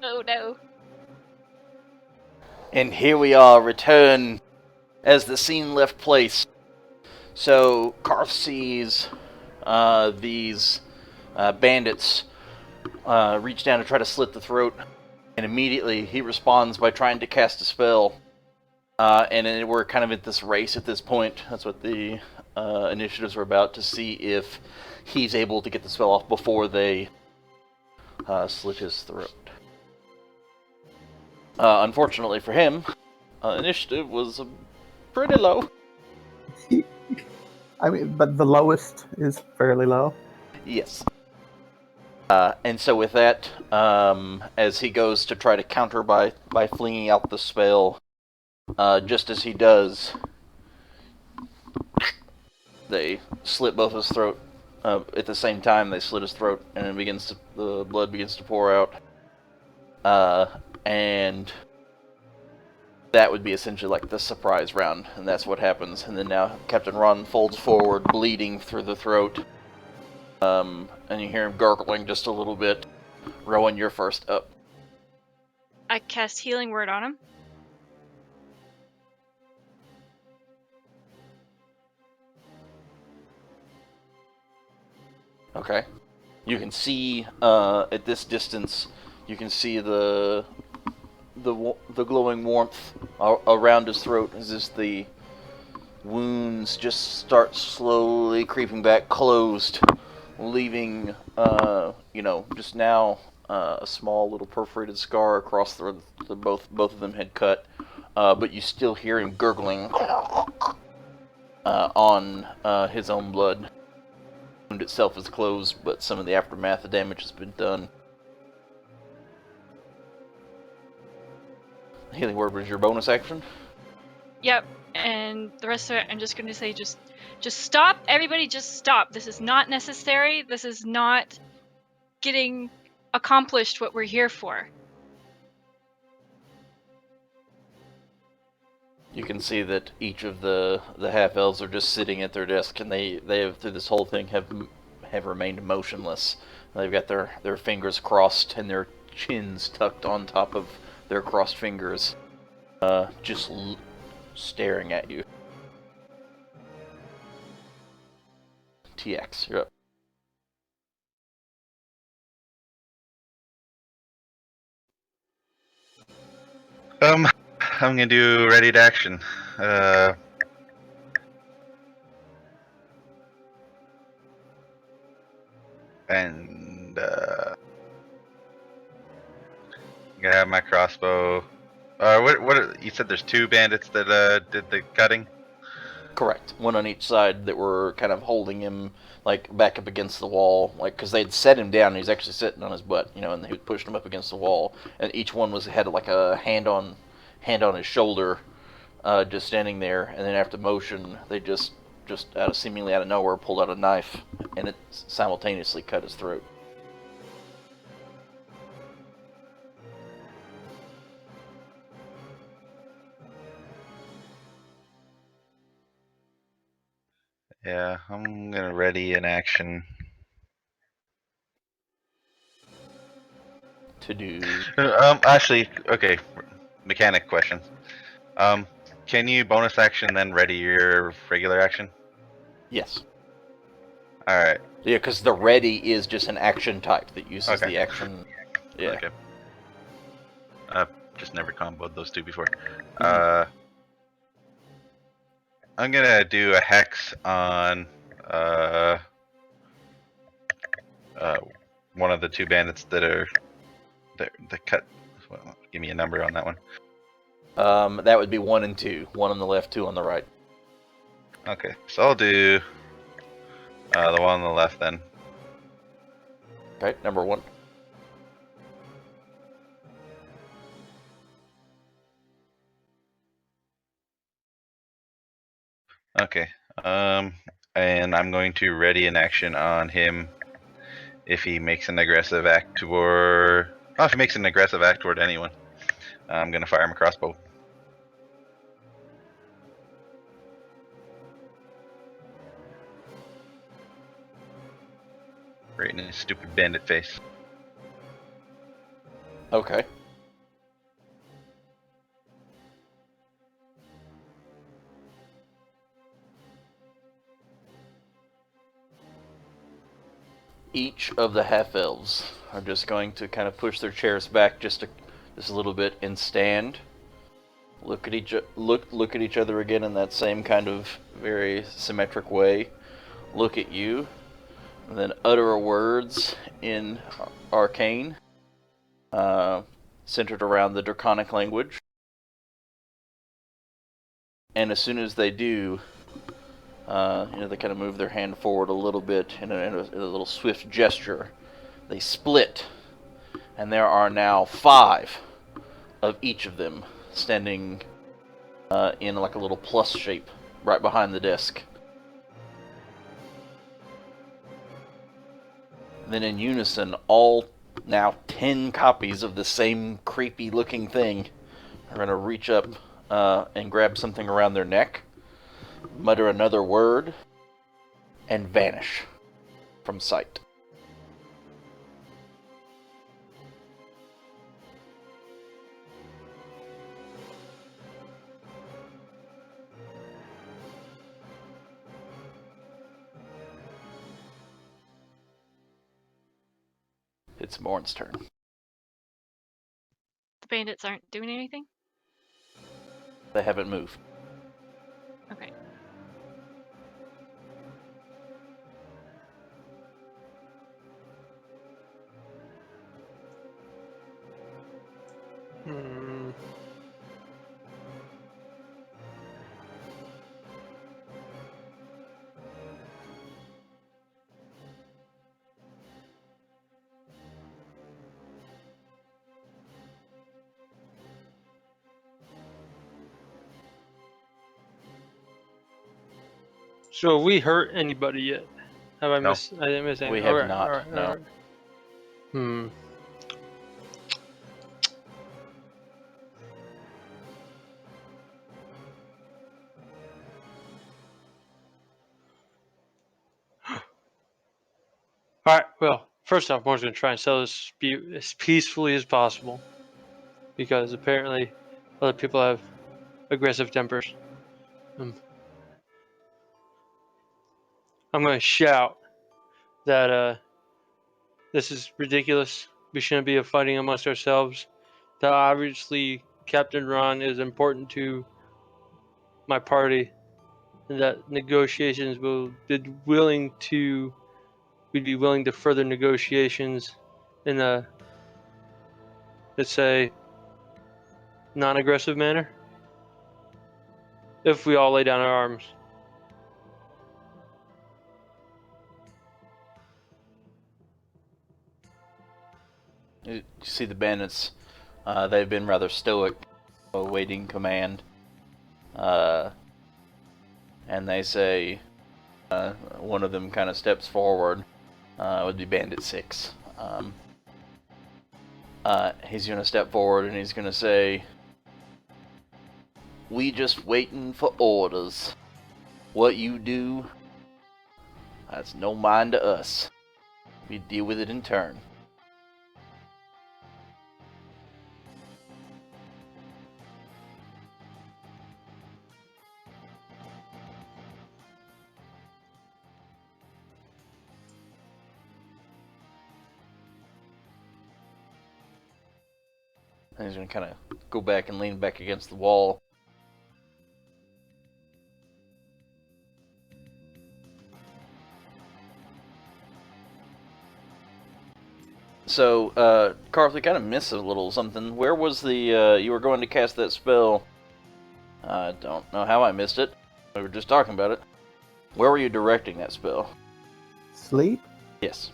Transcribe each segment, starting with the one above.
Oh no. And here we are, return as the scene left place. So Karth sees these bandits reach down to try to slit the throat, and immediately he responds by trying to cast a spell. And then we're kind of at this race at this point. That's what the initiatives were about, to see if he's able to get the spell off before they slit his throat. Unfortunately for him, initiative was pretty low. I mean, but the lowest is fairly low. Yes. And so with that, as he goes to try to counter by flinging out the spell, just as he does, they slit both his throat. At the same time, they slit his throat, and the blood begins to pour out. And that would be essentially like the surprise round, and that's what happens. And then now Captain Ron folds forward, bleeding through the throat. And you hear him gargling just a little bit. Rowan, you're first up. I cast Healing Word on him. Okay. You can see at this distance, you can see the glowing warmth around his throat as the wounds just start slowly creeping back, closed, leaving just now a small little perforated scar across the both of them had cut, but you still hear him gurgling on his own blood. The wound itself is closed, but some of the aftermath of damage has been done. Healing Word was your bonus action? Yep. And the rest of it, I'm just going to say, just stop. Everybody, just stop. This is not necessary. This is not getting accomplished what we're here for. You can see that each of the half-elves are just sitting at their desk, and they have, through this whole thing, have remained motionless. They've got their fingers crossed and their chins tucked on top of their crossed fingers, just staring at you. TX, you're up. I'm gonna do ready to action. I'm gonna have my crossbow. What? You said there's two bandits that did the cutting. Correct. One on each side that were kind of holding him, like, back up against the wall, like, because they'd set him down and he's actually sitting on his butt, and they pushed him up against the wall, and each one had like a hand on his shoulder, just standing there, and then after motion, they just seemingly out of nowhere pulled out a knife, and it simultaneously cut his throat. Yeah, I'm gonna ready an action. To do. Actually, okay. Mechanic question. Can you bonus action then ready your regular action? Yes. All right. Yeah, because the ready is just an action type that uses the action. Yeah. Okay. Just never comboed those two before. I'm gonna do a hex on one of the two bandits that cut. Well, give me a number on that one. That would be 1 and 2. 1 on the left, 2 on the right. Okay, so I'll do the one on the left then. Okay, number 1. Okay. And I'm going to ready an action on him if he makes an aggressive act toward. Oh, if he makes an aggressive act toward anyone, I'm gonna fire him a crossbow. Right in his stupid bandit face. Okay. Each of the half-elves are just going to kind of push their chairs back just a little bit and stand. Look at each other again in that same kind of very symmetric way. Look at you, and then utter words in arcane, centered around the draconic language. And as soon as they do, they kind of move their hand forward a little bit in a little swift gesture. They split, and there are now 5 of each of them standing in like a little plus shape right behind the desk. And then in unison, all now 10 copies of the same creepy looking thing are going to reach up and grab something around their neck, mutter another word, and vanish from sight. It's Morn's turn. The bandits aren't doing anything? They haven't moved. Okay. Hmm. So have we hurt anybody yet? Have I No. missed? I didn't miss anything. We have Alright, not, alright, no. alright. Hmm. Alright, well, first off, Moore's going to try and sell this as peacefully as possible. Because apparently other people have aggressive tempers. I'm going to shout that this is ridiculous. We shouldn't be fighting amongst ourselves. That obviously Captain Ron is important to my party, and that negotiations we'd be willing to further negotiations in a, let's say, non-aggressive manner if we all lay down our arms. You see the bandits, they've been rather stoic, awaiting command. And they say, one of them kind of steps forward, would be Bandit 6. He's going to step forward and he's going to say, "We just waiting for orders. What you do, that's no mind to us. We deal with it in turn." And he's going to kind of go back and lean back against the wall. So, Carth, we kind of missed a little something. Where was the, you were going to cast that spell? I don't know how I missed it. We were just talking about it. Where were you directing that spell? Sleep? Yes.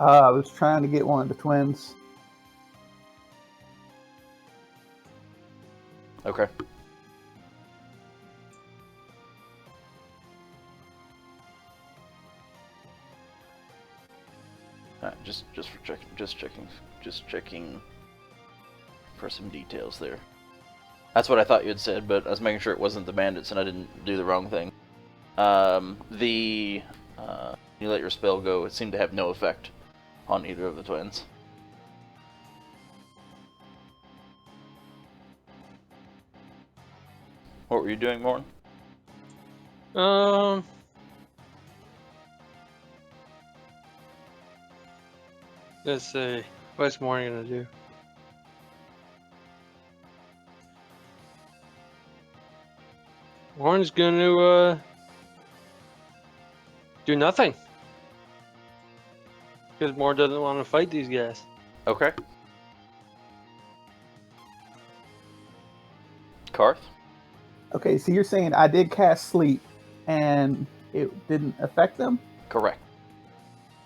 I was trying to get one of the twins. Okay. Just for checking for some details there. That's what I thought you had said, but I was making sure it wasn't the bandits and I didn't do the wrong thing. You let your spell go, it seemed to have no effect on either of the twins. What were you doing, Morn? Let's see. What's Morning gonna do? Warren's gonna do nothing. Because Moore doesn't want to fight these guys. Okay. Karth? Okay, so you're saying I did cast sleep and it didn't affect them? Correct.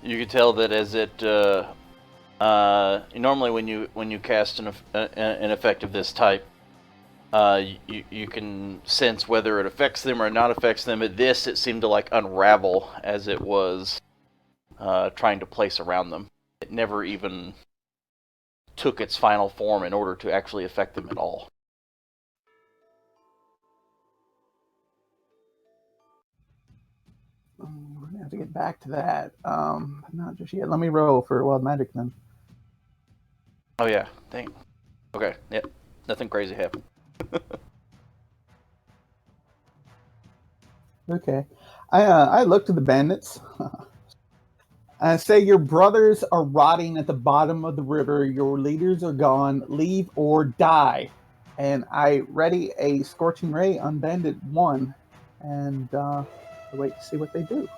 You can tell that as it normally when you cast an effect of this type, you can sense whether it affects them or not affects them. At this, it seemed to like unravel as it was trying to place around them. It never even took its final form in order to actually affect them at all. We're gonna have to get back to that. Not just yet. Let me roll for Wild Magic then. Oh yeah, dang. Okay, yep. Nothing crazy happened. Okay. I look to the bandits. I say your brothers are rotting at the bottom of the river. Your leaders are gone. Leave or die. And I ready a scorching ray on Bandit 1, and wait to see what they do.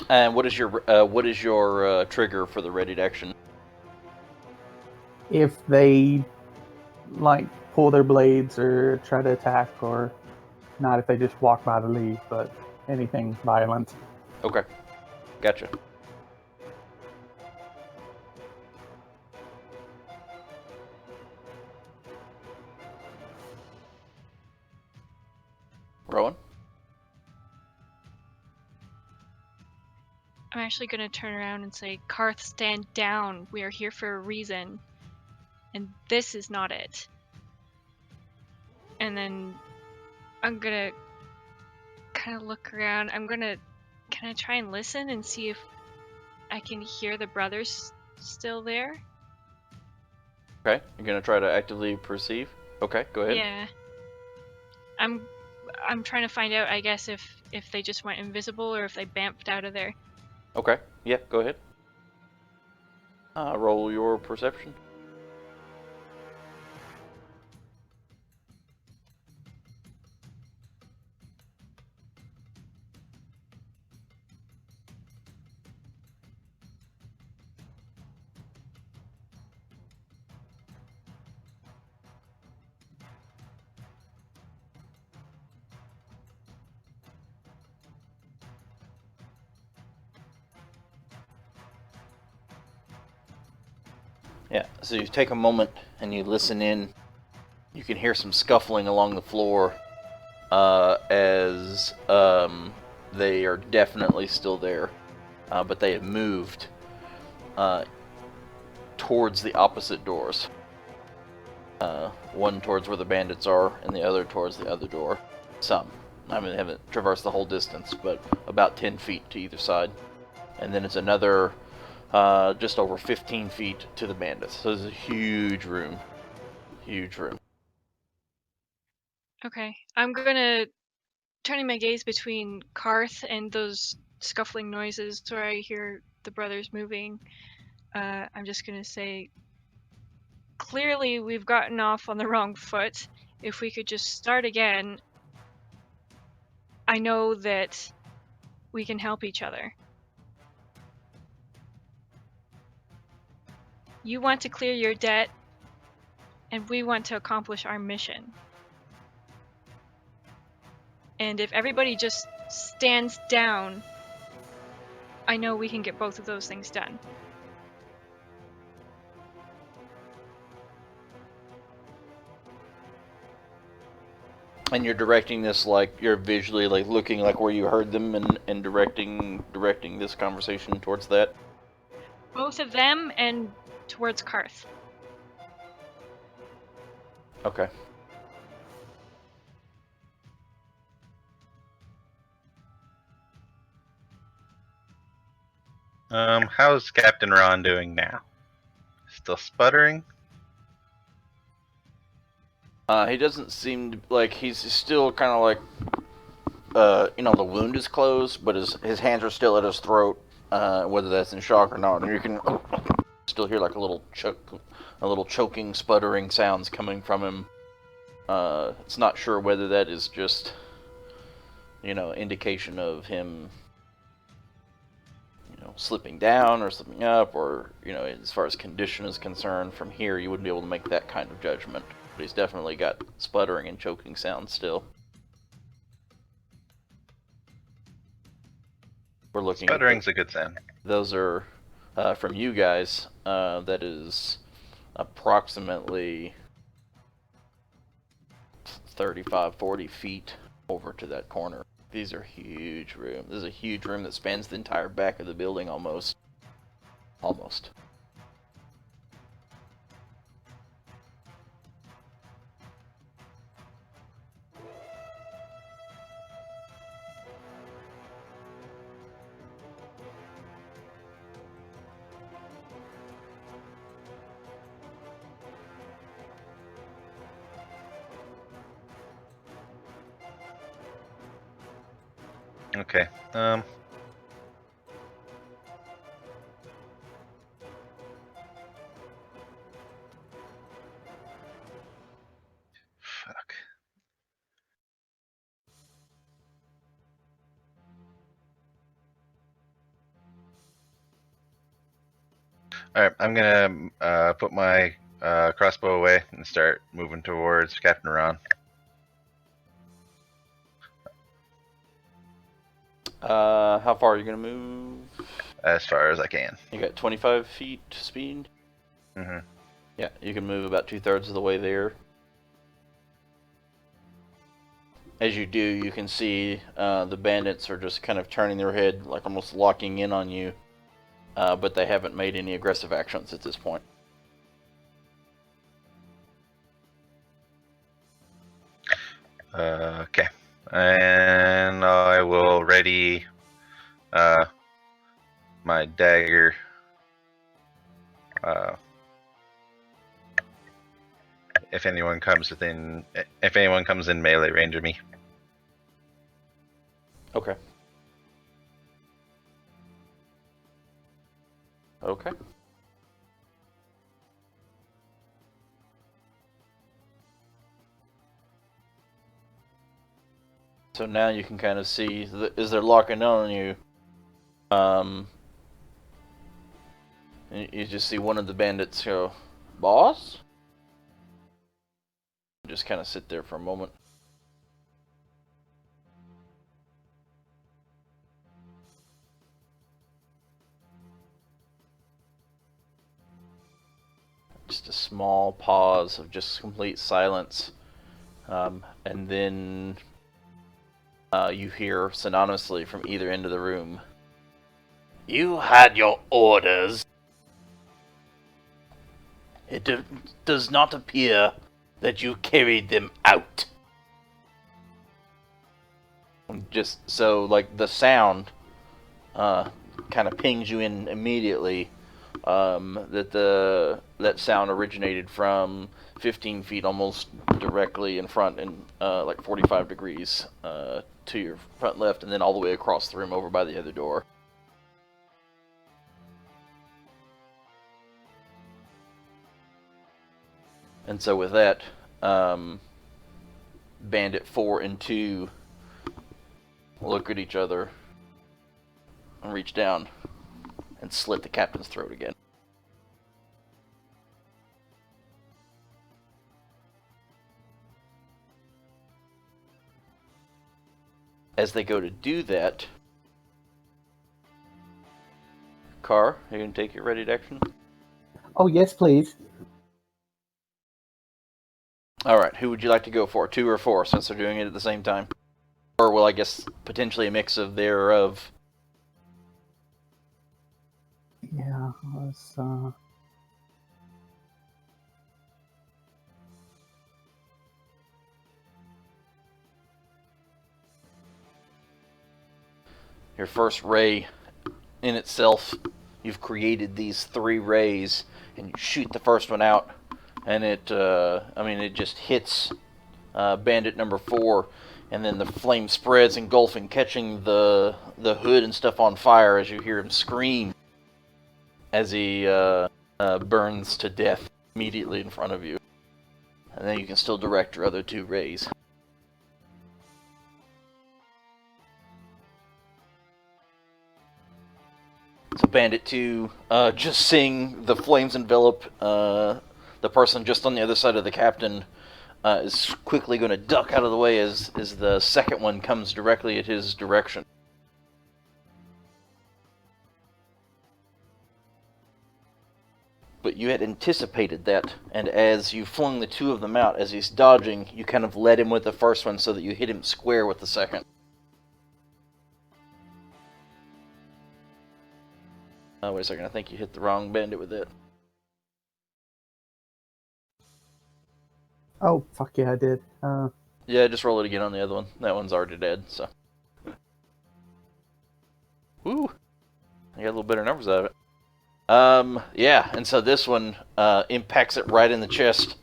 And what is your trigger for the readied action? If they like pull their blades or try to attack, or not if they just walk by the lead, but anything violent. Okay, gotcha. Rowan? I'm actually going to turn around and say, Karth, stand down. We are here for a reason. And this is not it. And then I'm going to kind of look around. I'm going to kind of try and listen and see if I can hear the brothers still there. Okay, you're gonna try to actively perceive? Okay, go ahead. Yeah. I'm trying to find out, I guess, if they just went invisible or if they bamfed out of there. Okay, yeah, go ahead. Roll your perception. Yeah, so you take a moment and you listen in. You can hear some scuffling along the floor as they are definitely still there, but they have moved towards the opposite doors. One towards where the bandits are, and the other towards the other door. Some. I mean, they haven't traversed the whole distance, but about 10 feet to either side. And then it's another just over 15 feet to the bandits. So it's a huge room. Huge room. Okay. I'm gonna turning my gaze between Karth and those scuffling noises where I hear the brothers moving. I'm just gonna say, clearly we've gotten off on the wrong foot. If we could just start again, I know that we can help each other. You want to clear your debt, and we want to accomplish our mission. And if everybody just stands down, I know we can get both of those things done. And you're directing this like you're visually like looking like where you heard them and directing this conversation towards that. Both of them and towards Karth. Okay. How's Captain Ron doing now? Still sputtering? He doesn't seem to, like he's still kind of like the wound is closed, but his hands are still at his throat, whether that's in shock or not. And you can still hear like a little choking, sputtering sounds coming from him. It's not sure whether that is just, indication of him, slipping down or slipping up, or, as far as condition is concerned, from here you wouldn't be able to make that kind of judgment. But he's definitely got sputtering and choking sounds still. We're looking Sputtering's a good sound. Those are from you guys. That is approximately 35, 40 feet over to that corner. These are huge rooms. This is a huge room that spans the entire back of the building almost. Almost. Okay. Fuck. Alright, I'm gonna put my crossbow away and start moving towards Captain Ron. How far are you gonna move? As far as I can. You got 25 feet speed? Mm-hmm. Yeah, you can move about 2/3 of the way there. As you do, you can see the bandits are just kind of turning their head, like almost locking in on you. But they haven't made any aggressive actions at this point. Okay. And I will ready my dagger. If anyone comes in melee range of me. Okay. Okay. So now you can kind of see, as they're locking on you, you just see one of the bandits go, "Boss?" Just kind of sit there for a moment. Just a small pause of just complete silence. And then you hear synonymously from either end of the room, "You had your orders. It does not appear that you carried them out." Just so, like, the sound kind of pings you in immediately. That sound originated from 15 feet almost directly in front and like 45 degrees to your front left, and then all the way across the room over by the other door. And so with that, Bandit 4 and 2 look at each other and reach down and slit the captain's throat again. As they go to do that, Carr, are you going to take your ready to action? Oh, yes, please. Alright, who would you like to go for? 2 or 4, since they're doing it at the same time? Or, well, I guess, potentially a mix of thereof. Yeah, let's, Your first ray in itself, you've created these 3 rays, and you shoot the first one out, and it just hits Bandit number 4, and then the flame spreads, engulfing, catching the hood and stuff on fire as you hear him scream as he burns to death immediately in front of you. And then you can still direct your other 2 rays. So Bandit 2, just seeing the flames envelop the person just on the other side of the captain, is quickly going to duck out of the way as the second one comes directly at his direction. But you had anticipated that, and as you flung the 2 of them out, as he's dodging, you kind of led him with the first one so that you hit him square with the second. Wait a second, I think you hit the wrong bandit with it. Oh, fuck yeah, I did. Yeah, just roll it again on the other one. That one's already dead, so. Woo! I got a little better numbers out of it. Yeah, and so this one impacts it right in the chest,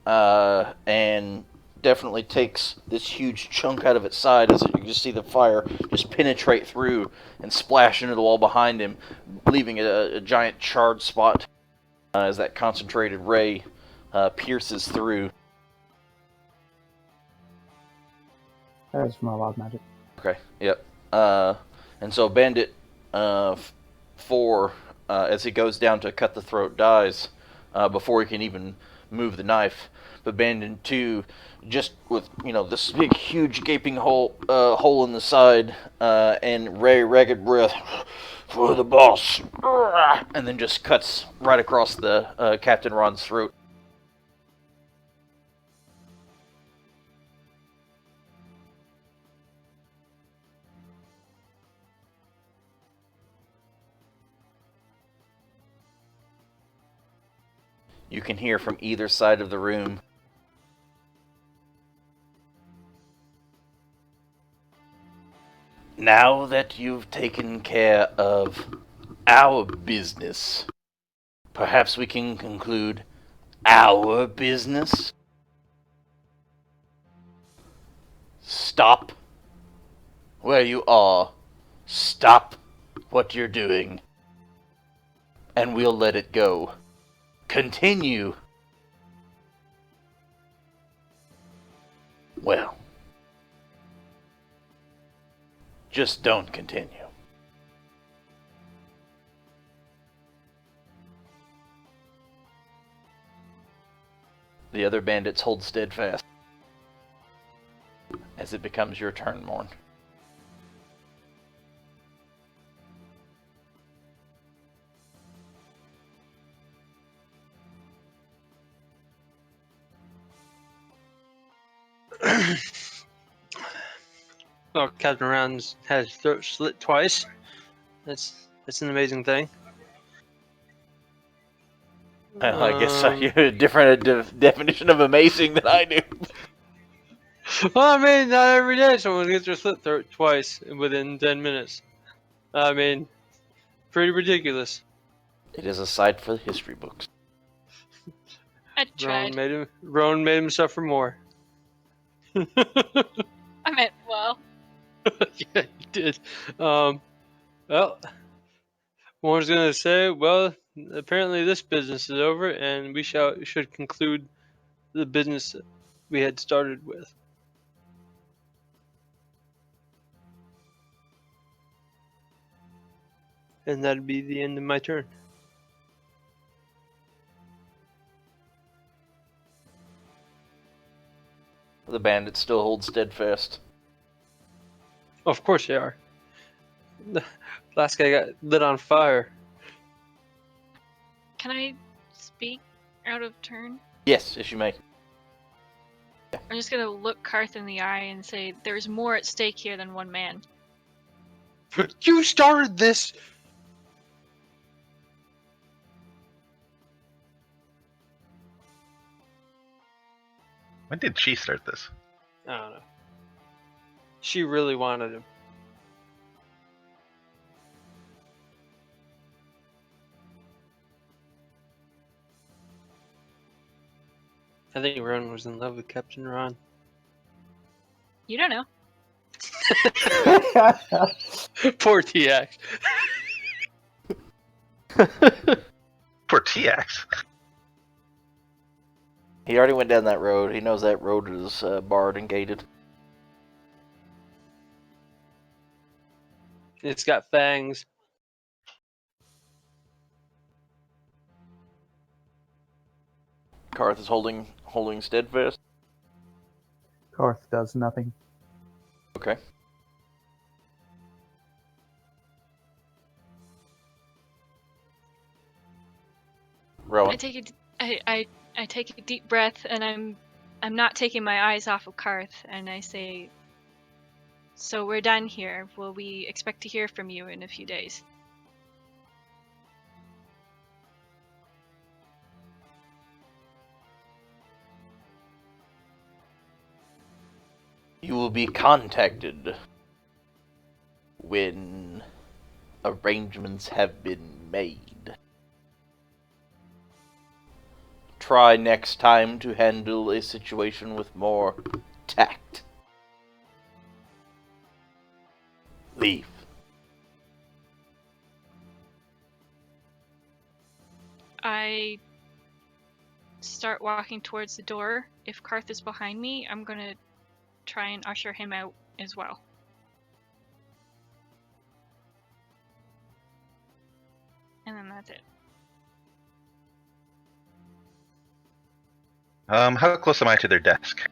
and definitely takes this huge chunk out of its side as you just see the fire just penetrate through and splash into the wall behind him, leaving a giant charred spot as that concentrated ray pierces through. That's from my wild magic. Okay, yep. And so Bandit 4, as he goes down to cut the throat, dies before he can even move the knife. But Bandit 2, just with this big, huge, gaping hole in the side, and Ray ragged breath for the boss, and then just cuts right across the Captain Ron's throat. You can hear from either side of the room. Now that you've taken care of our business, perhaps we can conclude our business? Stop where you are. Stop what you're doing. And we'll let it go. Continue. Well, just don't continue. The other bandits hold steadfast as it becomes your turn, Morn. Well, Captain Rounds had his throat slit twice. That's an amazing thing. I guess you have a different definition of amazing than I do. Well, I mean, not every day someone gets their slit throat twice within 10 minutes. I mean, pretty ridiculous. It is a sight for the history books. I tried. Rowan made him suffer more. I meant, well. Yeah, he did. Well, one was gonna say, well, apparently this business is over, and we should conclude the business we had started with. And that'd be the end of my turn. The bandits still hold steadfast. Of course they are. The last guy got lit on fire. Can I speak out of turn? Yes, you may. I'm just gonna look Karth in the eye and say, there's more at stake here than one man. You started this! When did she start this? I don't know. She really wanted him. I think Ron was in love with Captain Ron. You don't know. Poor TX. Poor TX. He already went down that road. He knows that road is barred and gated. It's got fangs. Karth is holding steadfast. Karth does nothing. Okay. Rowan. I take a deep breath, and I'm not taking my eyes off of Karth, and I say, "So we're done here. Will we expect to hear from you in a few days?" You will be contacted when arrangements have been made. Try next time to handle a situation with more tact. Leave. I start walking towards the door. If Karth is behind me, I'm gonna try and usher him out as well. And then that's it. How close am I to their desk?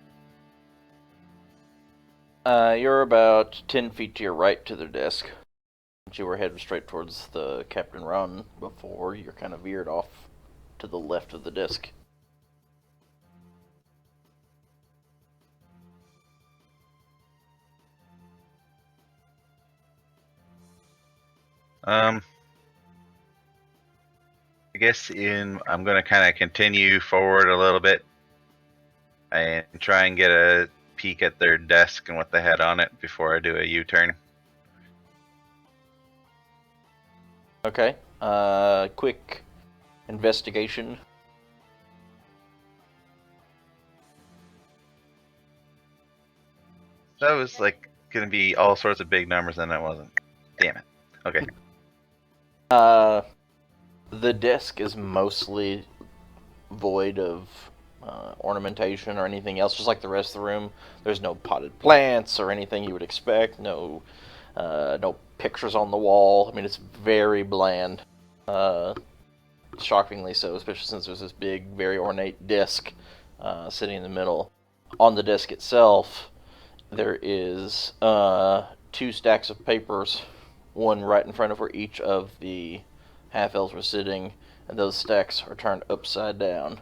You're about 10 feet to your right to their desk. You were headed straight towards the Captain Run before you're kind of veered off to the left of the desk. I guess I'm going to kind of continue forward a little bit and try and get a peek at their desk and what they had on it before I do a U-turn. Okay. Quick investigation. That was like going to be all sorts of big numbers, and it wasn't. Damn it. Okay. The desk is mostly void of ornamentation or anything else, just like the rest of the room. There's no potted plants or anything you would expect. No pictures on the wall. I mean, it's very bland. Shockingly so, especially since there's this big, very ornate disc sitting in the middle. On the disc itself, there is 2 stacks of papers, one right in front of where each of the half-elves were sitting, and those stacks are turned upside down.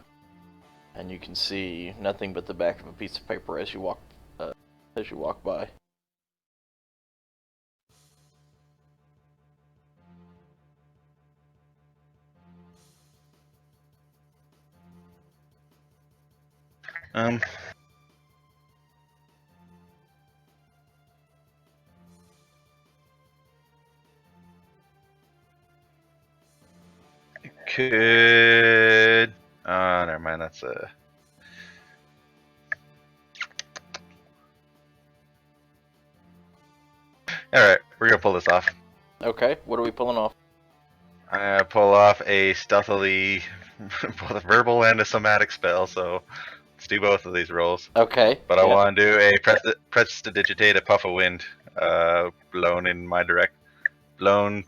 And you can see nothing but the back of a piece of paper as you walk by. Um, could... never mind, that's a... Alright, we're gonna pull this off. Okay, what are we pulling off? I'm gonna pull off a stealthily, both a verbal and a somatic spell, so let's do both of these rolls. Okay. But I want to do a prestidigitate a puff of wind, blown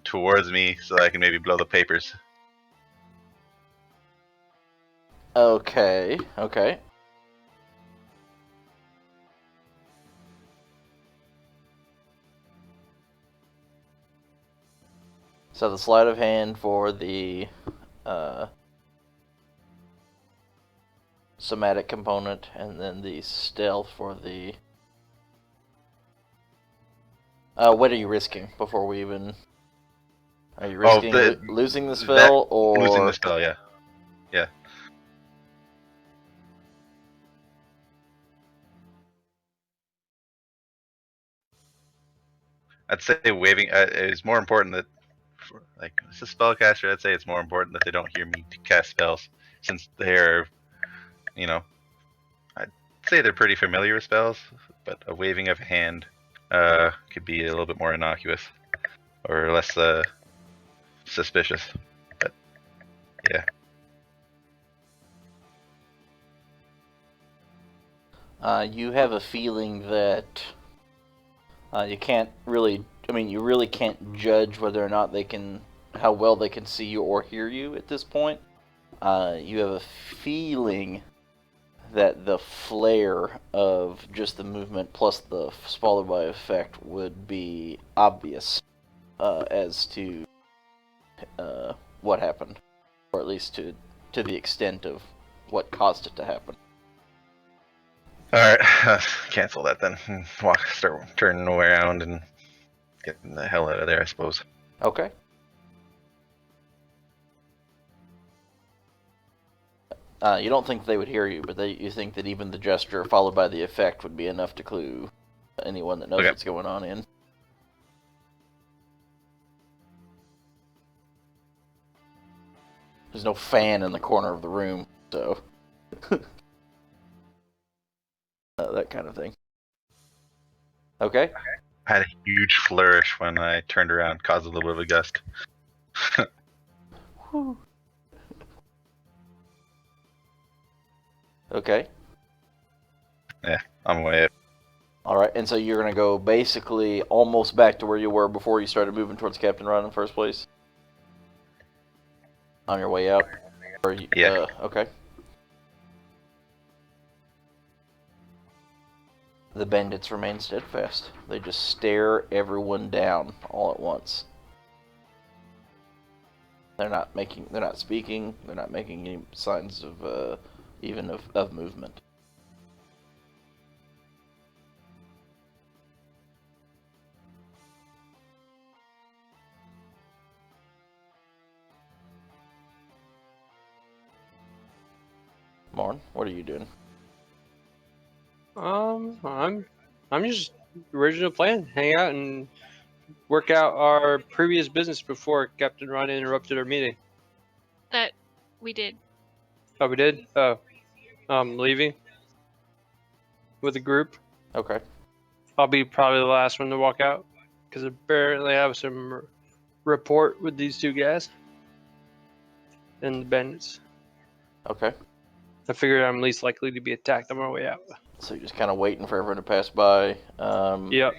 towards me, so I can maybe blow the papers. Okay. So the sleight of hand for the somatic component, and then the stealth for the... what are you risking before we even... Are you risking losing the spell, or... Losing the spell, yeah. Yeah. I'd say waving is more important that, like, as a spellcaster, I'd say it's more important that they don't hear me cast spells, since they're, I'd say they're pretty familiar with spells, but a waving of a hand could be a little bit more innocuous or less suspicious. But yeah. You have a feeling that you can't really. I mean, you really can't judge whether or not how well they can see you or hear you at this point. You have a feeling that the flare of just the movement plus the swallow by effect would be obvious as to what happened, or at least to the extent of what caused it to happen. All right, cancel that then. Start turning around and getting the hell out of there, I suppose. Okay. You don't think they would hear you, but you think that even the gesture followed by the effect would be enough to clue anyone that knows what's going on in. There's no fan in the corner of the room, so that kind of thing. Okay. I had a huge flourish when I turned around, caused a little bit of a gust. Okay. Yeah, on my way up. Alright, and so you're going to go basically almost back to where you were before you started moving towards Captain Ron in the first place? On your way out? Yeah. Okay. The bandits remain steadfast. They just stare everyone down all at once. They're not speaking, they're not making any signs of, even of movement. Morn, what are you doing? I'm just original plan. Hang out and work out our previous business before Captain Ron interrupted our meeting. That we did. Oh, we did? Oh. Leaving with the group. Okay. I'll be probably the last one to walk out because apparently I have some rapport with these two guys and the bandits. Okay. I figured I'm least likely to be attacked on my way out. So you're just kind of waiting for everyone to pass by. Yep.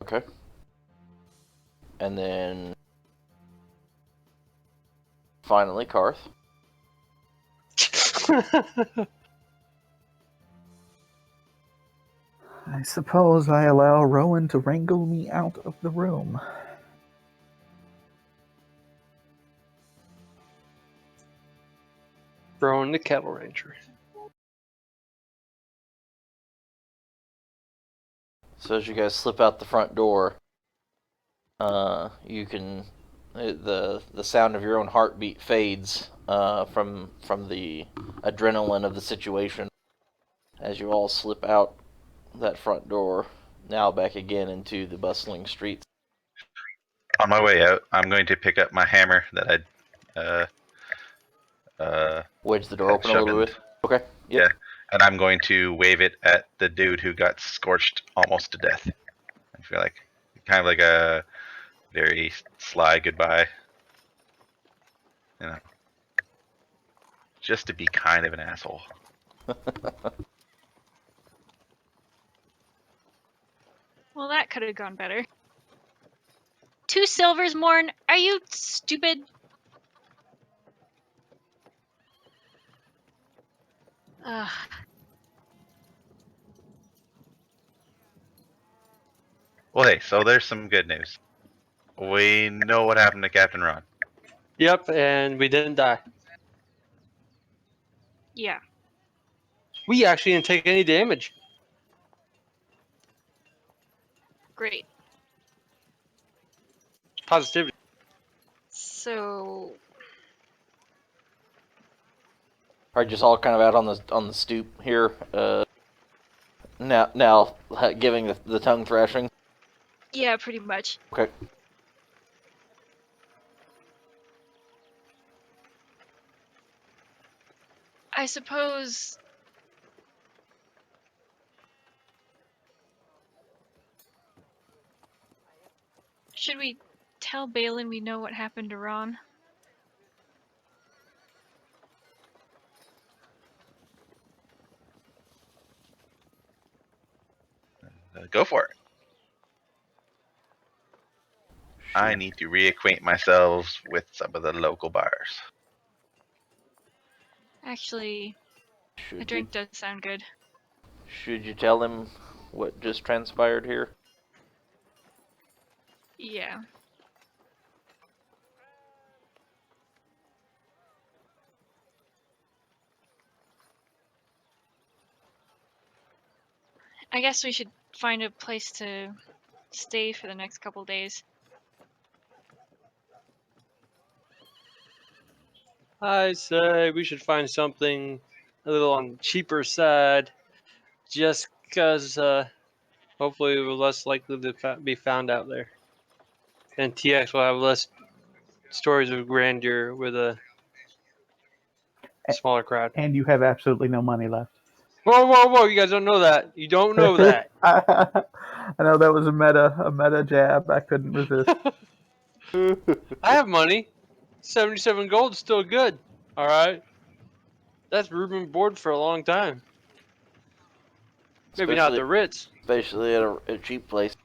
Okay. And then finally, Karth. I suppose I allow Rowan to wrangle me out of the room. Throwing the cattle rancher. So as you guys slip out the front door, you can the sound of your own heartbeat fades from the adrenaline of the situation as you all slip out that front door, now back again into the bustling streets. On my way out, I'm going to pick up my hammer that Wedge the door open a little bit. Okay. Yep. Yeah, and I'm going to wave it at the dude who got scorched almost to death. I feel like kind of like a very sly goodbye, you know, just to be kind of an asshole. Well, that could have gone better. 2 silvers, Morn? Are you stupid? Ugh. Well, hey, so there's some good news. We know what happened to Captain Ron. Yep, and we didn't die. Yeah. We actually didn't take any damage. Great. Positivity. So Are just all kind of out on the stoop here. Now giving the tongue thrashing. yeah, pretty much. Okay. I suppose Should we tell Balin we know what happened to Ron? Go for it. I need to reacquaint myself with some of the local bars. Actually, a Should you, drink does sound good. should you tell him what just transpired here? Yeah. I guess we should find a place to stay for the next couple days. I say we should find something a little on the cheaper side, just because hopefully we're less likely to be found out there. And TX will have less stories of grandeur with a smaller crowd. And you have absolutely no money left. Whoa, whoa, whoa! You guys don't know that. You don't know that. I know that was a meta jab. I couldn't resist. I have money. 77 gold is still good. All right. That's room and board for a long time. Maybe not the Ritz. Especially at a cheap place.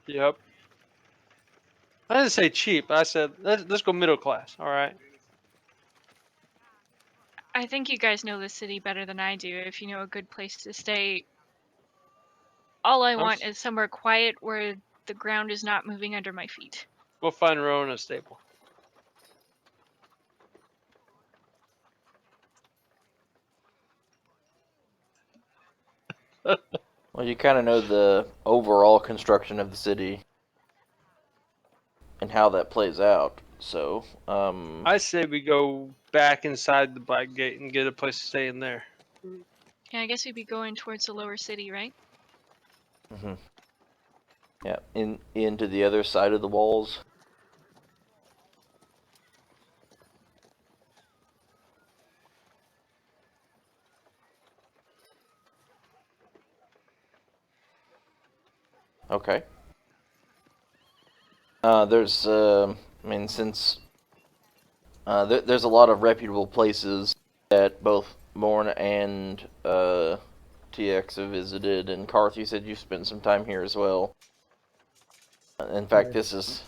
Yep. I didn't say cheap. I said let's go middle class. All right. I think you guys know the city better than I do. If you know a good place to stay, all I want is somewhere quiet where the ground is not moving under my feet. We'll find Rowan a stable. Well, you kind of know the overall construction of the city and how that plays out. So, I say we go back inside the Black Gate and get a place to stay in there. Yeah, I guess we'd be going towards the lower city, right? yeah, into the other side of the walls. Okay. There's, I mean, since there's a lot of reputable places that both Morn and TX have visited, and Karth, you said you spent some time here as well. In fact, this is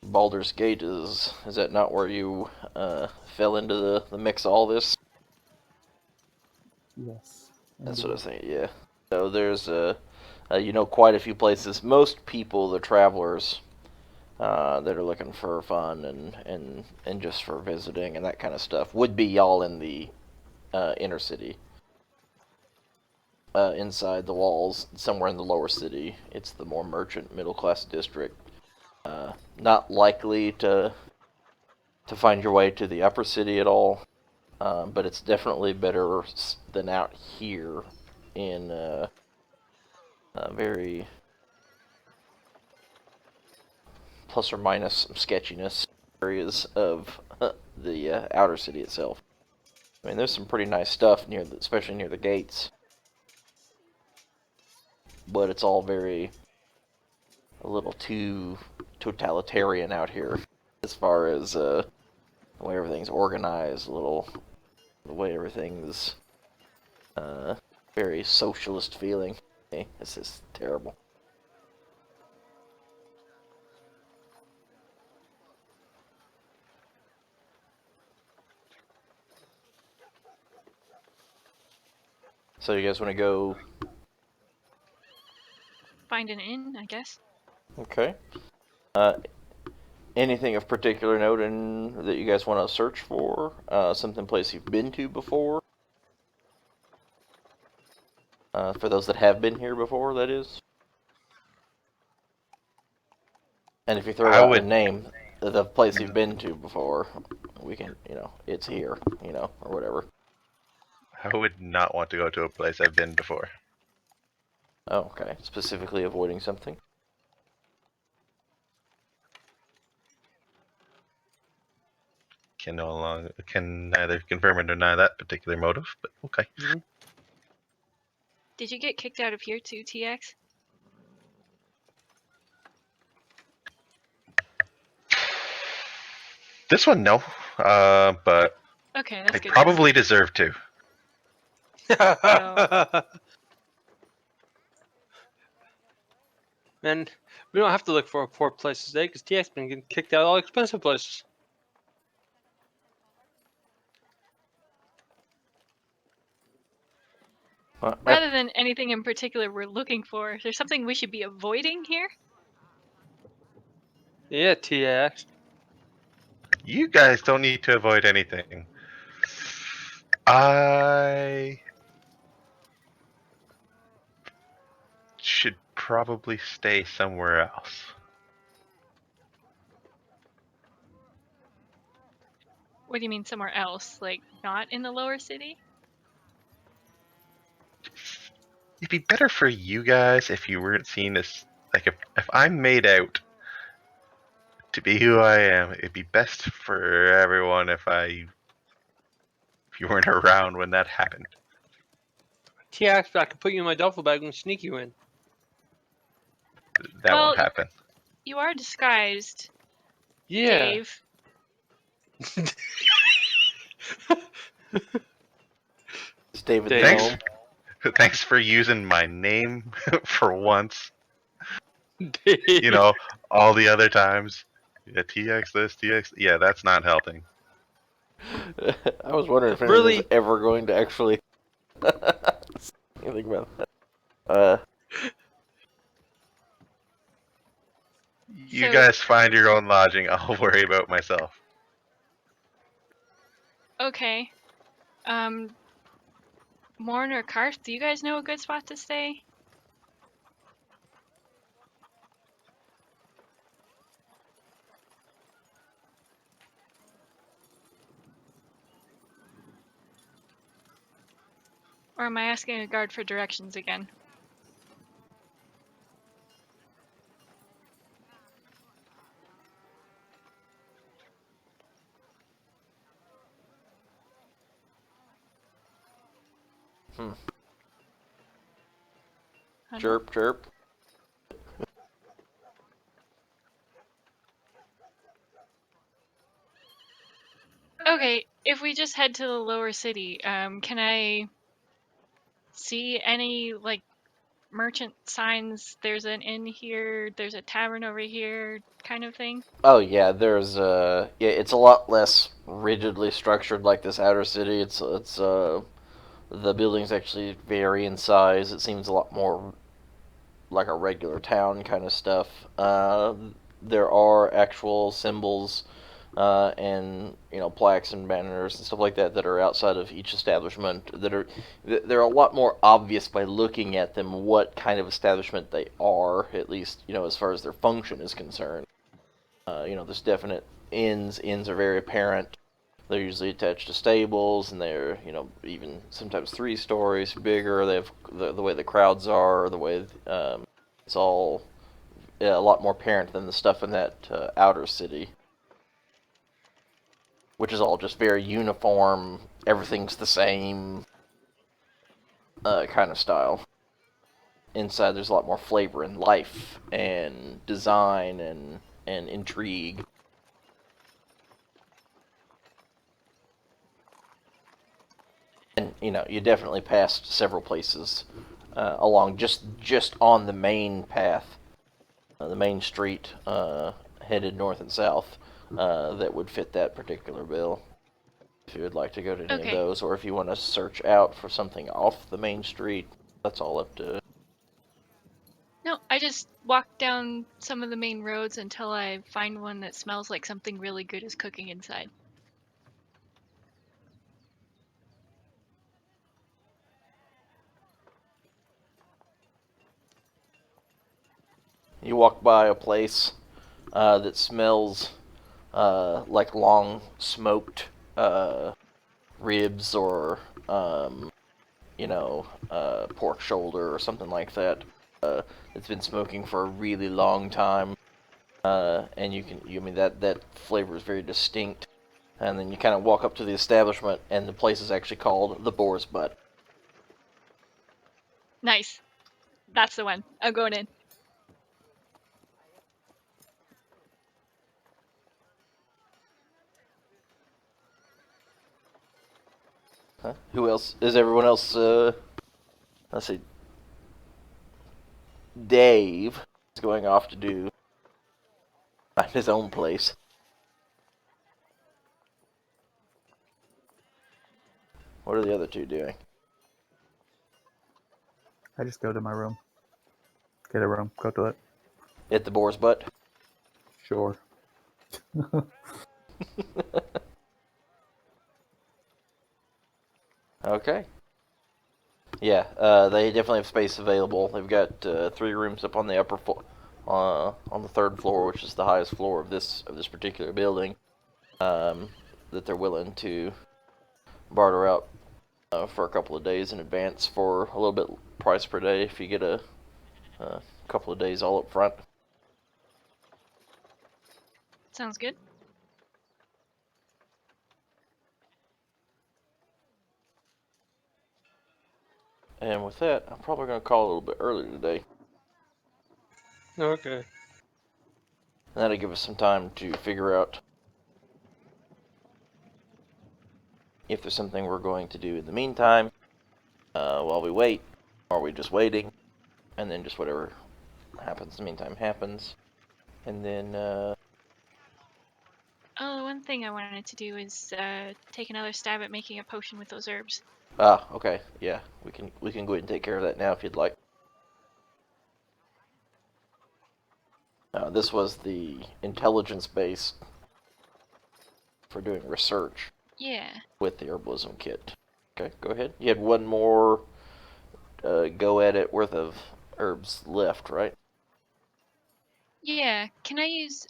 Baldur's Gate. Is that not where you fell into the mix of all this? Yes. That's what I was thinking. Yeah. So there's quite a few places. Most people, the travelers, that are looking for fun and just for visiting and that kind of stuff, would be y'all in the inner city. Inside the walls, somewhere in the lower city, it's the more merchant middle class district. Not likely to find your way to the upper city at all, but it's definitely better than out here in very plus or minus some sketchiness areas of the outer city itself. I mean, there's some pretty nice stuff especially near the gates, but it's all a little too totalitarian out here as far as the way everything's organized, the way everything's very socialist feeling. It's just terrible. So you guys want to go? Find an inn, I guess. Okay. Anything of particular note that you guys want to search for? Something place you've been to before? For those that have been here before, that is. And if you throw out the name of the place you've been to before, we can, it's here, or whatever. I would not want to go to a place I've been before. Oh, okay. Specifically avoiding something? Can neither confirm or deny that particular motive, but okay. Did you get kicked out of here too, TX? This one, no. But Okay, that's I good. probably deserve to. Man, we don't have to look for poor places today because TX been getting kicked out of all expensive places. Rather than anything in particular we're looking for, is there something we should be avoiding here? Yeah, TX. You guys don't need to avoid anything. I should probably stay somewhere else. What do you mean somewhere else? Like, not in the lower city? It'd be better for you guys if you weren't seen as like if I'm made out to be who I am. It'd be best for everyone if you weren't around when that happened. TX, I could put you in my duffel bag and sneak you in. That Well, won't happen. You are disguised, Yeah. Dave. Is David Dave. Thanks. home? Thanks for using my name for once. Dave. You know, all the other times. Yeah, TX this, TX. Yeah, that's not helping. I was wondering if anyone was Really? ever going to actually think about that. You So- guys find your own lodging. I'll worry about myself. Okay. Morn or Karth, do you guys know a good spot to stay? Or am I asking a guard for directions again? Hmm. I don't know. Chirp, chirp. Okay, if we just head to the lower city, can I see any, like, merchant signs? There's an inn here, there's a tavern over here, kind of thing? Oh yeah, there's yeah, it's a lot less rigidly structured like this outer city. It's the buildings actually vary in size. It seems a lot more like a regular town kind of stuff. There are actual symbols and plaques and banners and stuff like that that are outside of each establishment that are they're a lot more obvious by looking at them what kind of establishment they are, at least as far as their function is concerned. There's definite inns. Inns are very apparent. They're usually attached to stables, and they're even sometimes 3 stories bigger. They have the way the crowds are, the way it's all a lot more apparent than the stuff in that outer city, which is all just very uniform. Everything's the same kind of style. Inside, there's a lot more flavor and life and design and intrigue. And you definitely passed several places along just on the main path, the main street headed north and south that would fit that particular bill. If you would like to go to any Okay. of those, or if you want to search out for something off the main street, that's all up to. No, I just walk down some of the main roads until I find one that smells like something really good is cooking inside. You walk by a place that smells like long smoked ribs or pork shoulder or something like that. It's been smoking for a really long time, and I mean that flavor is very distinct. And then you kind of walk up to the establishment, and the place is actually called the Boar's Butt. Nice. That's the one. I'm going in. Huh? Who else? Is everyone else, let's see. Dave is going off to find his own place. What are the other two doing? I just go to my room. Get a room. Go to it. At the boar's butt? Sure. Okay. Yeah, they definitely have space available. They've got 3 rooms up on the upper floor, on the 3rd floor, which is the highest floor of this particular building, that they're willing to barter out for a couple of days in advance for a little bit price per day if you get a couple of days all up front. Sounds good. And with that, I'm probably going to call a little bit earlier today. Okay. And that'll give us some time to figure out if there's something we're going to do in the meantime while we wait. Or are we just waiting? And then just whatever happens in the meantime happens. And then, Oh, one thing I wanted to do is take another stab at making a potion with those herbs. okay, yeah, we can go ahead and take care of that now if you'd like. This was the intelligence base for doing research Yeah. with the herbalism kit. Okay, go ahead. You had one more go at it worth of herbs left, right? Yeah. Can I use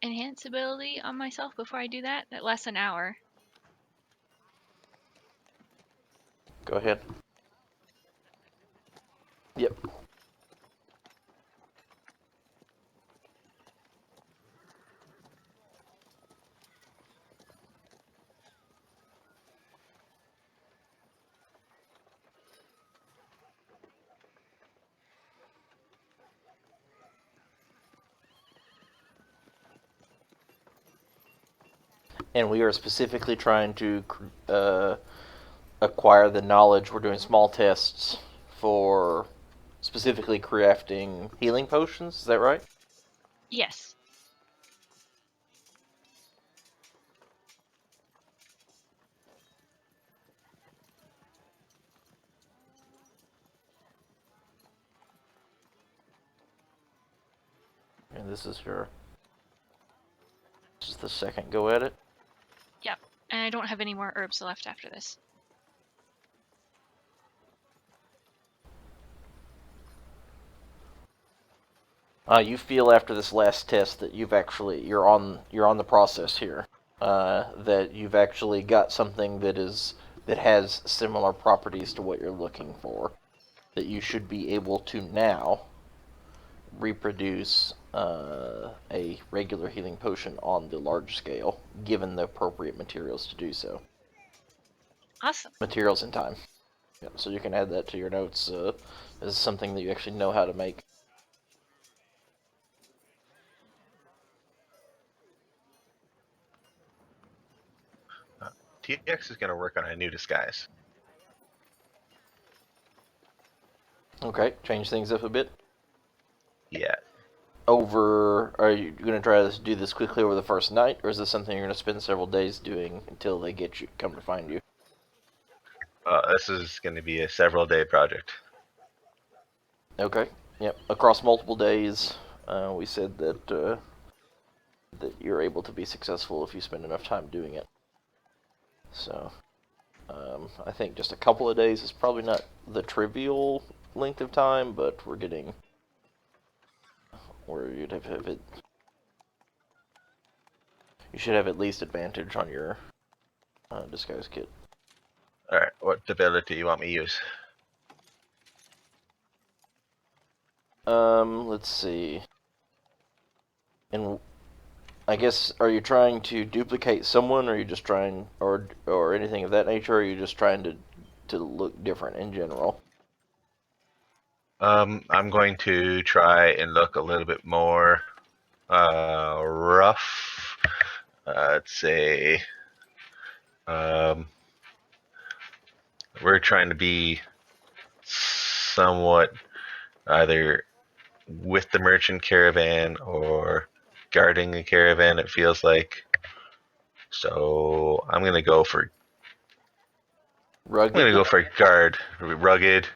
enhance ability on myself before I do that? That lasts an hour. Go ahead. Yep. And we are specifically trying to acquire the knowledge. We're doing small tests for specifically crafting healing potions. Is that right? Yes. And this is the second go at it. Yep. And I don't have any more herbs left after this. You feel after this last test that you're on the process here. That you've actually got something that has similar properties to what you're looking for. That you should be able to now reproduce a regular healing potion on the large scale, given the appropriate materials to do so. Awesome. Materials and time. Yep, so you can add that to your notes as something that you actually know how to make. TX is going to work on a new disguise. Okay, change things up a bit. Yeah. Are you going to try to do this quickly over the first night, or is this something you're going to spend several days doing until they come to find you? This is going to be a several-day project. Okay. Yep. Across multiple days, we said that you're able to be successful if you spend enough time doing it. So, I think just a couple of days is probably not the trivial length of time, but we're getting where you'd have it. You should have at least advantage on your disguise kit. Alright, what ability do you want me to use? Let's see. And I guess, are you trying to duplicate someone, or are you just trying, or anything of that nature, or are you just trying to look different in general? I'm going to try and look a little bit more rough. Let's say, we're trying to be somewhat either with the merchant caravan or guarding the caravan, it feels like. So I'm gonna go for Rugged. guard, rugged.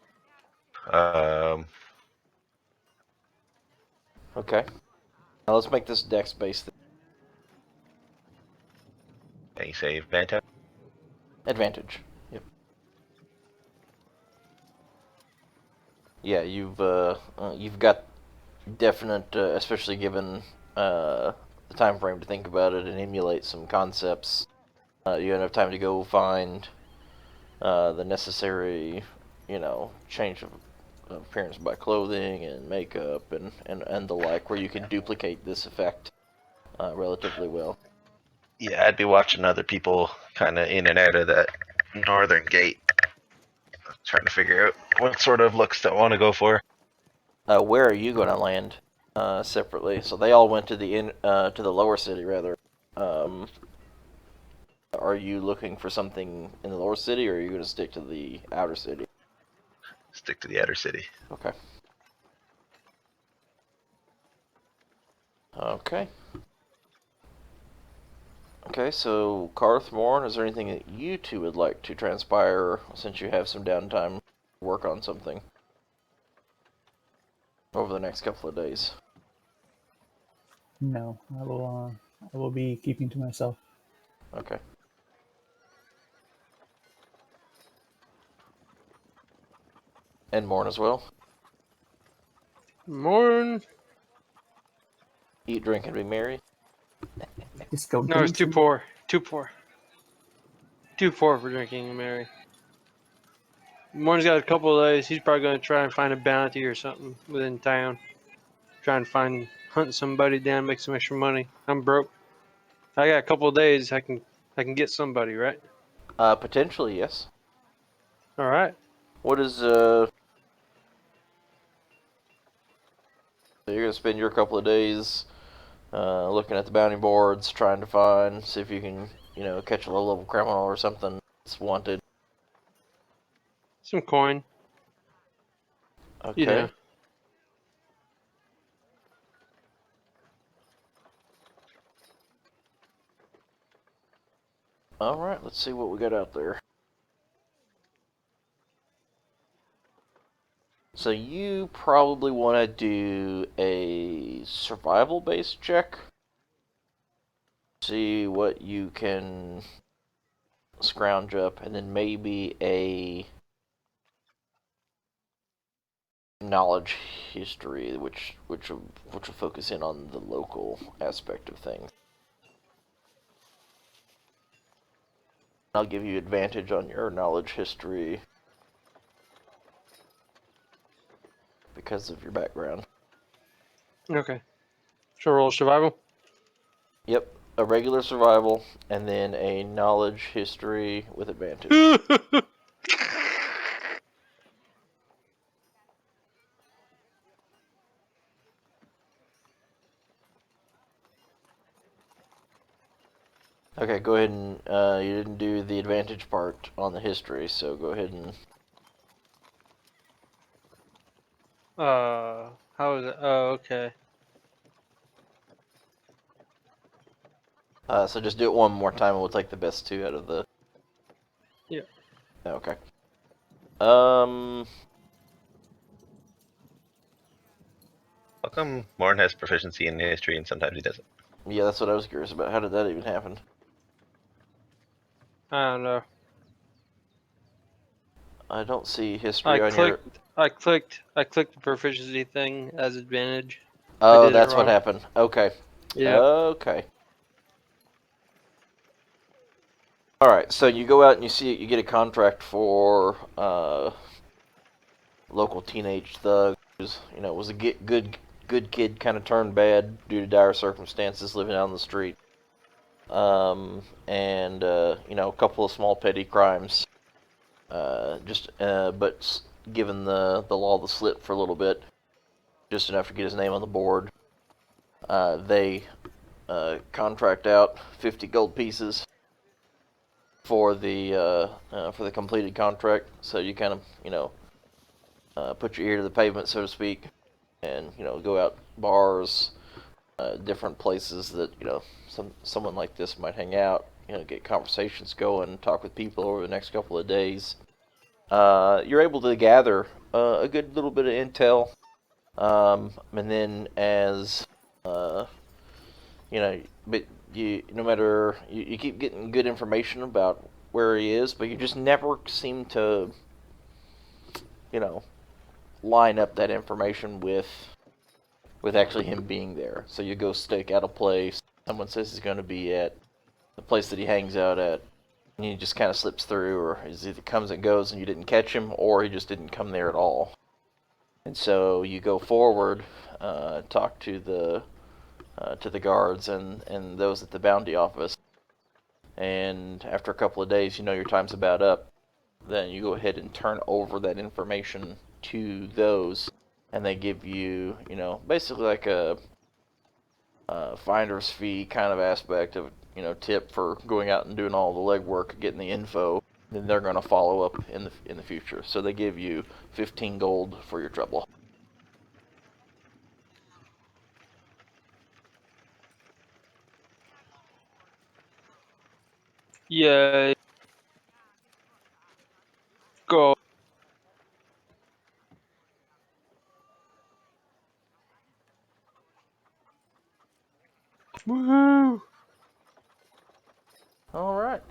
Um, Okay. Now let's make this dex based. any save, Banta? Advantage. Yep. Yeah, you've got definite, especially given the time frame to think about it and emulate some concepts. You have enough time to go find the necessary, change of appearance by clothing and makeup and the like, where you can duplicate this effect relatively well. Yeah, I'd be watching other people kind of in and out of that northern gate, trying to figure out what sort of looks to want to go for. Where are you going to land separately? So they all went to the lower city rather. Are you looking for something in the lower city, or are you going to stick to the outer city? Stick to the outer city. Okay. Okay. Okay, so Karth, Morn, is there anything that you two would like to transpire since you have some downtime to work on something over the next couple of days? No, I will be keeping to myself. Okay. And Morn as well? Morn. Eat, drink, and be merry? Just go No, it's too dancing. poor. Too poor. Too poor for drinking and Mary. Morn's got a couple of days. He's probably going to try and find a bounty or something within town. Try and hunt somebody down, make some extra money. I'm broke. I got a couple of days. I can get somebody, right? Potentially, yes. All right. What is, so you're going to spend your couple of days looking at the bounty boards, trying to see if you can, catch a low-level criminal or something that's wanted. Some coin. Okay. You know. Alright, let's see what we got out there. So you probably want to do a survival-based check. See what you can scrounge up, and then maybe a knowledge history, which will focus in on the local aspect of things. I'll give you advantage on your knowledge history because of your background. Okay. So roll survival. Yep, a regular survival, and then a knowledge history with advantage. Okay, go ahead and, you didn't do the advantage part on the history, so go ahead and... How is it? Oh, okay. So just do it one more time and we'll take the best two out of the... Yeah. Okay. How come Morn has proficiency in history and sometimes he doesn't? Yeah, that's what I was curious about. How did that even happen? I don't know. I don't see history on your... I clicked the proficiency thing as advantage. Oh, did it that's what wrong. happened. Okay. Yeah. Okay. Alright, so you go out and you get a contract for local teenage thug who's, was a good kid, kind of turned bad due to dire circumstances, living out on the street. And a couple of small petty crimes. But given the law the slip for a little bit, just enough to get his name on the board. They contract out 50 gold pieces for the completed contract. So you kind of put your ear to the pavement, so to speak, and go out bars, different places that someone like this might hang out. Get conversations going, talk with people over the next couple of days. You're able to gather a good little bit of intel, and then as but no matter you keep getting good information about where he is, but you just never seem to line up that information with actually him being there. So you go stake out a place. Someone says he's going to be at the place that he hangs out at, and he just kind of slips through, or he either comes and goes and you didn't catch him, or he just didn't come there at all. And so you go forward, talk to the guards and those at the bounty office, and after a couple of days, your time's about up. Then you go ahead and turn over that information to those, and they give you, basically like a finder's fee kind of aspect of, tip for going out and doing all the legwork, getting the info. Then they're going to follow up in the future. So they give you 15 gold for your trouble. Yeah. Go. Woohoo! All right.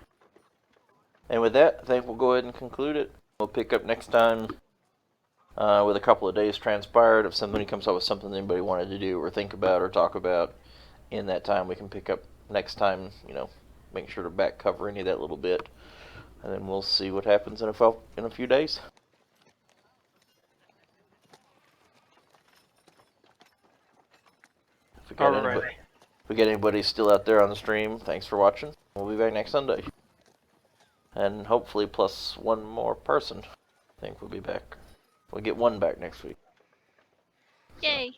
And with that, I think we'll go ahead and conclude it. We'll pick up next time with a couple of days transpired. If somebody comes up with something anybody wanted to do or think about or talk about in that time, we can pick up next time, make sure to back cover any of that little bit. And then we'll see what happens in a few days. If we got anybody still out there on the stream, thanks for watching. We'll be back next Sunday. And hopefully plus one more person. I think we'll be back. We'll get one back next week. Yay!